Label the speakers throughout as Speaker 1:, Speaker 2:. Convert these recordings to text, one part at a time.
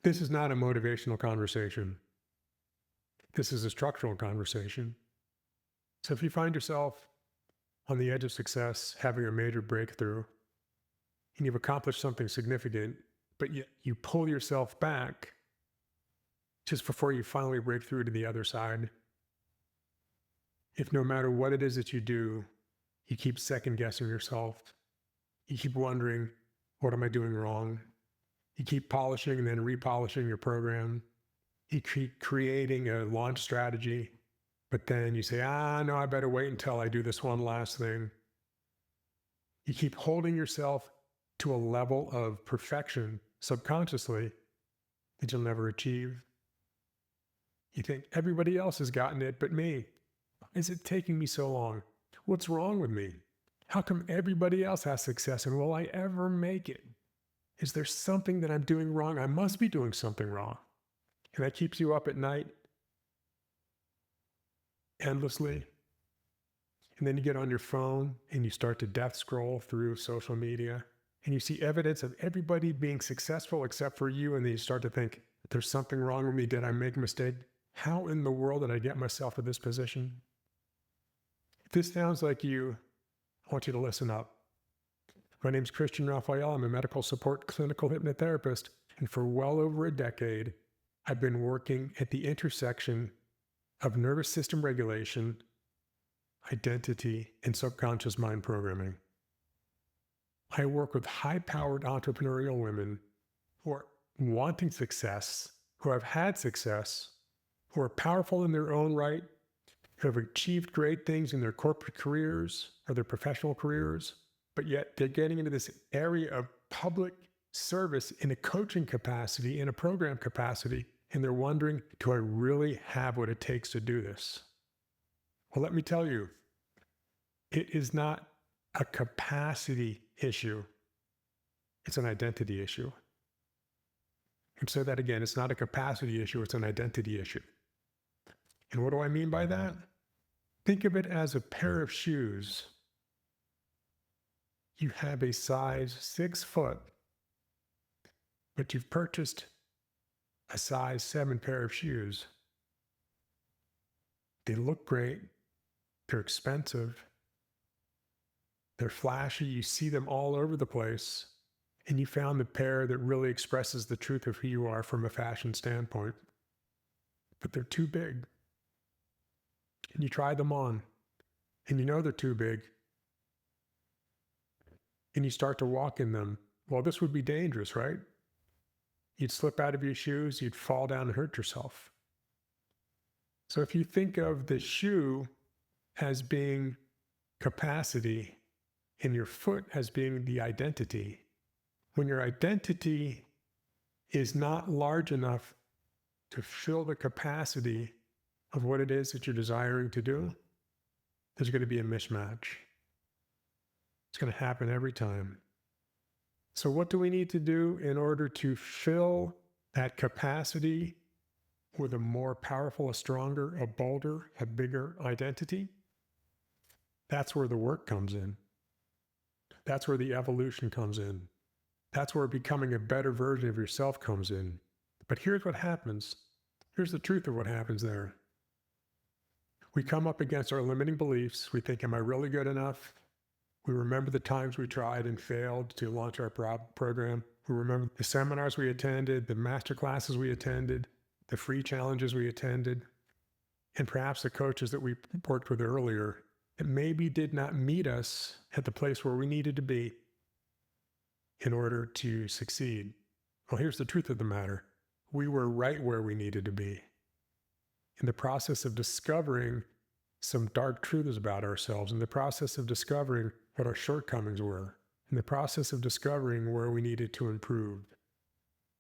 Speaker 1: This is not a motivational conversation. This is a structural conversation. So if you find yourself on the edge of success, having a major breakthrough, and you've accomplished something significant, but yet you pull yourself back just before you finally break through to the other side, if no matter what it is that you do, you keep second guessing yourself, you keep wondering, what am I doing wrong? You keep polishing and then repolishing your program. You keep creating a launch strategy, but then you say, no, I better wait until I do this one last thing. You keep holding yourself to a level of perfection subconsciously that you'll never achieve. You think everybody else has gotten it but me. Why is it taking me so long? What's wrong with me? How come everybody else has success and will I ever make it? Is there something that I'm doing wrong? I must be doing something wrong. And that keeps you up at night endlessly. And then you get on your phone and you start to death scroll through social media and you see evidence of everybody being successful except for you. And then you start to think, there's something wrong with me. Did I make a mistake? How in the world did I get myself to this position? If this sounds like you, I want you to listen up. My name's Christian Raphael. I'm a medical support clinical hypnotherapist. And for well over a decade, I've been working at the intersection of nervous system regulation, identity, and subconscious mind programming. I work with high-powered entrepreneurial women who are wanting success, who have had success, who are powerful in their own right, who have achieved great things in their corporate careers or their professional careers, but yet they're getting into this area of public service in a coaching capacity, in a program capacity, and they're wondering, do I really have what it takes to do this? Well, let me tell you, it is not a capacity issue. It's an identity issue. And say that again, it's not a capacity issue, it's an identity issue. And what do I mean by that? Think of it as a pair of shoes. You have a size 6 foot, but you've purchased a size 7 pair of shoes. They look great. They're expensive. They're flashy. You see them all over the place. And you found the pair that really expresses the truth of who you are from a fashion standpoint. But they're too big. And you try them on. And you know they're too big. And you start to walk in them. Well, this would be dangerous, right? You'd slip out of your shoes, you'd fall down and hurt yourself. So if you think of the shoe as being capacity and your foot as being the identity, when your identity is not large enough to fill the capacity of what it is that you're desiring to do, there's going to be a mismatch. It's going to happen every time. So what do we need to do in order to fill that capacity with a more powerful, a stronger, a bolder, a bigger identity? That's where the work comes in. That's where the evolution comes in. That's where becoming a better version of yourself comes in. But here's what happens. Here's the truth of what happens there. We come up against our limiting beliefs. We think, am I really good enough? We remember the times we tried and failed to launch our program. We remember the seminars we attended, the master classes we attended, the free challenges we attended, and perhaps the coaches that we worked with earlier that maybe did not meet us at the place where we needed to be in order to succeed. Well, here's the truth of the matter. We were right where we needed to be. In the process of discovering some dark truths about ourselves, in the process of discovering what our shortcomings were, in the process of discovering where we needed to improve.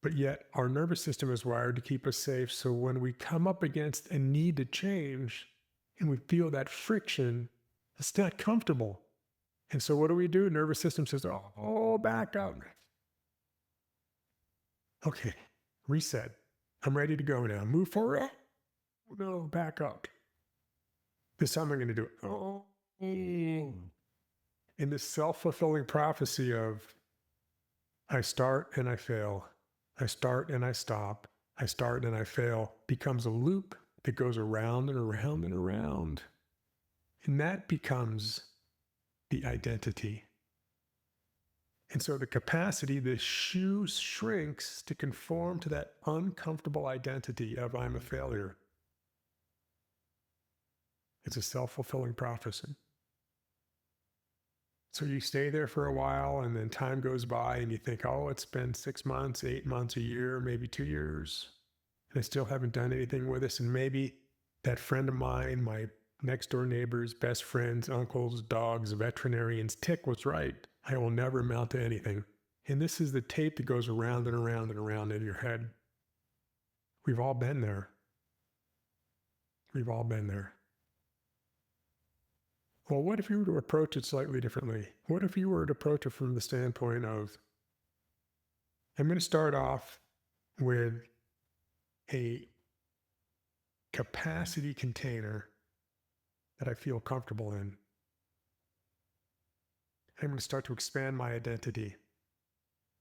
Speaker 1: But yet our nervous system is wired to keep us safe, so when we come up against a need to change and we feel that friction, it's not comfortable. And so what do? Nervous system says, oh, back up. Okay, reset. I'm ready to go now. Move forward. No, back up. This time I'm going to do it. Oh. In this self-fulfilling prophecy of I start and I fail. I start and I stop. I start and I fail becomes a loop that goes around and around and around. And that becomes the identity. And so the capacity, the shoe shrinks to conform to that uncomfortable identity of I'm a failure. It's a self-fulfilling prophecy. So you stay there for a while and then time goes by and you think, oh, it's been 6 months, 8 months, a year, maybe 2 years. And I still haven't done anything with this. And maybe that friend of mine, my next door neighbors, best friends, uncles, dogs, veterinarians, tick was right. I will never amount to anything. And this is the tape that goes around and around and around in your head. We've all been there. We've all been there. Well, what if you were to approach it slightly differently? What if you were to approach it from the standpoint of, I'm going to start off with a capacity container that I feel comfortable in. I'm going to start to expand my identity,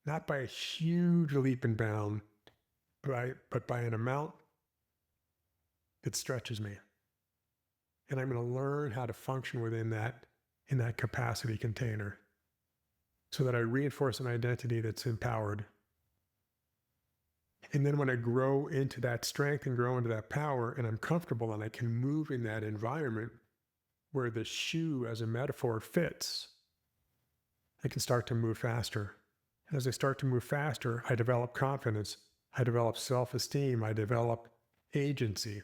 Speaker 1: not by a huge leap and bound, but by an amount that stretches me. And I'm going to learn how to function within that, in that capacity container, so that I reinforce an identity that's empowered. And then when I grow into that strength and grow into that power, and I'm comfortable and I can move in that environment where the shoe as a metaphor fits, I can start to move faster. And as I start to move faster, I develop confidence. I develop self-esteem. I develop agency.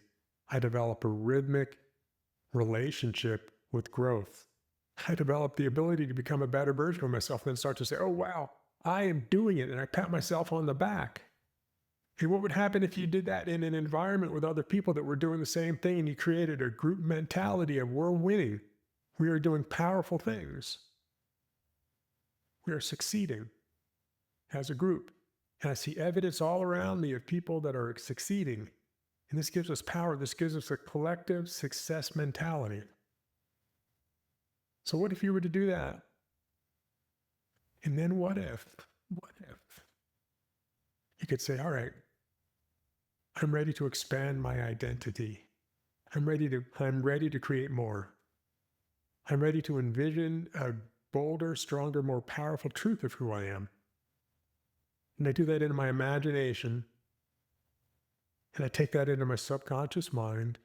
Speaker 1: I develop a rhythmic relationship with growth. I develop the ability to become a better version of myself and then start to say, oh, wow, I am doing it. And I pat myself on the back. And what would happen if you did that in an environment with other people that were doing the same thing and you created a group mentality of we're winning. We are doing powerful things. We are succeeding as a group. And I see evidence all around me of people that are succeeding. And this gives us power. This gives us a collective success mentality. So what if you were to do that? And then what if you could say, all right, I'm ready to expand my identity. I'm ready to create more. I'm ready to envision a bolder, stronger, more powerful truth of who I am. And I do that in my imagination. And I take that into my subconscious mind.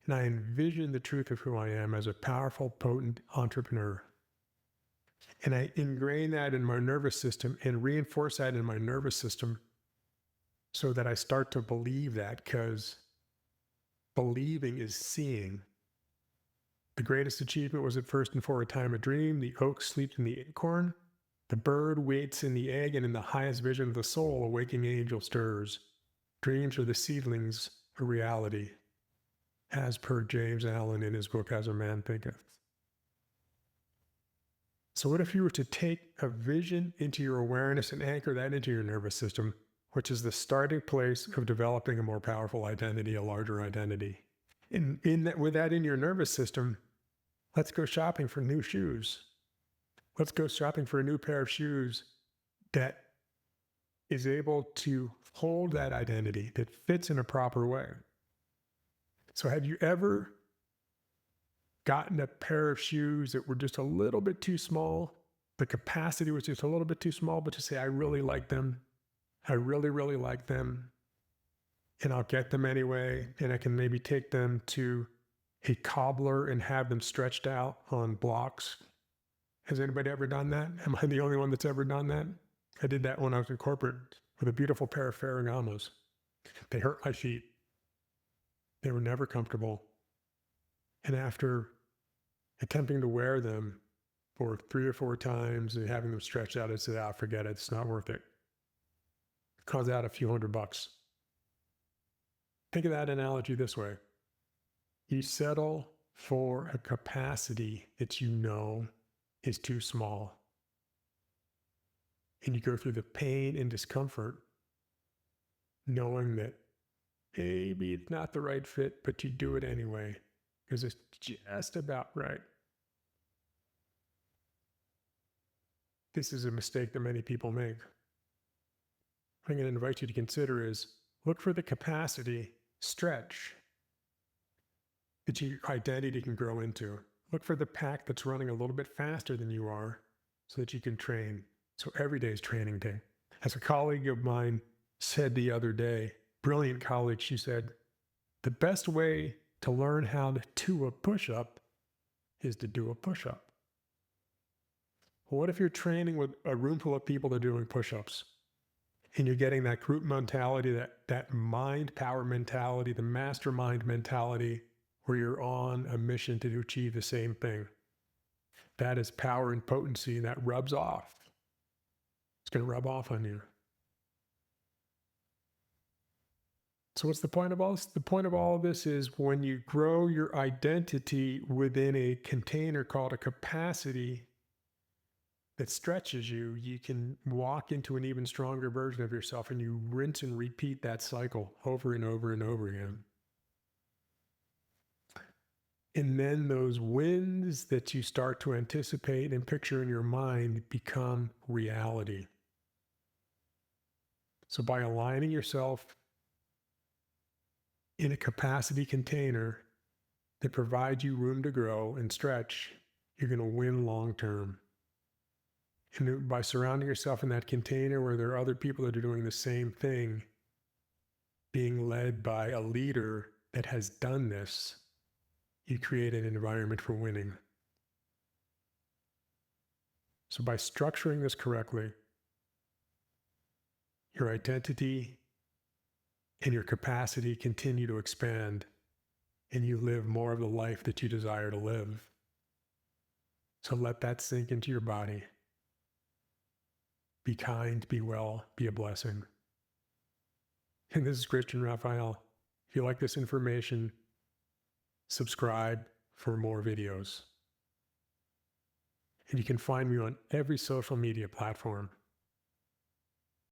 Speaker 1: And I envision the truth of who I am as a powerful, potent entrepreneur. And I ingrain that in my nervous system and reinforce that in my nervous system so that I start to believe that, because believing is seeing. The greatest achievement was at first and for a time a dream. The oak sleeps in the acorn. The bird waits in the egg, and in the highest vision of the soul, a waking angel stirs. Dreams are the seedlings of reality, as per James Allen in his book, As a Man Thinketh. So what if you were to take a vision into your awareness and anchor that into your nervous system, which is the starting place of developing a more powerful identity, a larger identity? With that in your nervous system, let's go shopping for new shoes. Let's go shopping for a new pair of shoes that is able to hold that identity, that fits in a proper way. So have you ever gotten a pair of shoes that were just a little bit too small? The capacity was just a little bit too small, but to say, I really like them. I really, really like them. And I'll get them anyway. And I can maybe take them to a cobbler and have them stretched out on blocks. Has anybody ever done that? Am I the only one that's ever done that? I did that when I was in corporate with a beautiful pair of Ferragamos. They hurt my feet. They were never comfortable. And after attempting to wear them for 3 or 4 times and having them stretched out, I said, forget it. It's not worth it. It costs out a few $100. Think of that analogy this way. You settle for a capacity that you know is too small. And you go through the pain and discomfort knowing that maybe it's not the right fit, but you do it anyway because it's just about right. This is a mistake that many people make. what I'm going to invite you to consider is look for the capacity, stretch that your identity can grow into. Look for the pack that's running a little bit faster than you are so that you can train. So every day is training day. As a colleague of mine said the other day, brilliant colleague, she said, the best way to learn how to do a push-up is to do a push-up. Well, what if you're training with a room full of people that are doing push-ups and you're getting that group mentality, that mind power mentality, the mastermind mentality, where you're on a mission to achieve the same thing? That is power and potency, and that rubs off. It's going to rub off on you. So what's the point of all this? The point of all of this is when you grow your identity within a container called a capacity that stretches you, you can walk into an even stronger version of yourself, and you rinse and repeat that cycle over and over and over again. And then those wins that you start to anticipate and picture in your mind become reality. So by aligning yourself in a capacity container that provides you room to grow and stretch, you're going to win long term. And by surrounding yourself in that container where there are other people that are doing the same thing, being led by a leader that has done this, you create an environment for winning. So by structuring this correctly, your identity and your capacity continue to expand, and you live more of the life that you desire to live. So let that sink into your body. Be kind, be well, be a blessing. And this is Christian Raphael. If you like this information, subscribe for more videos. And you can find me on every social media platform.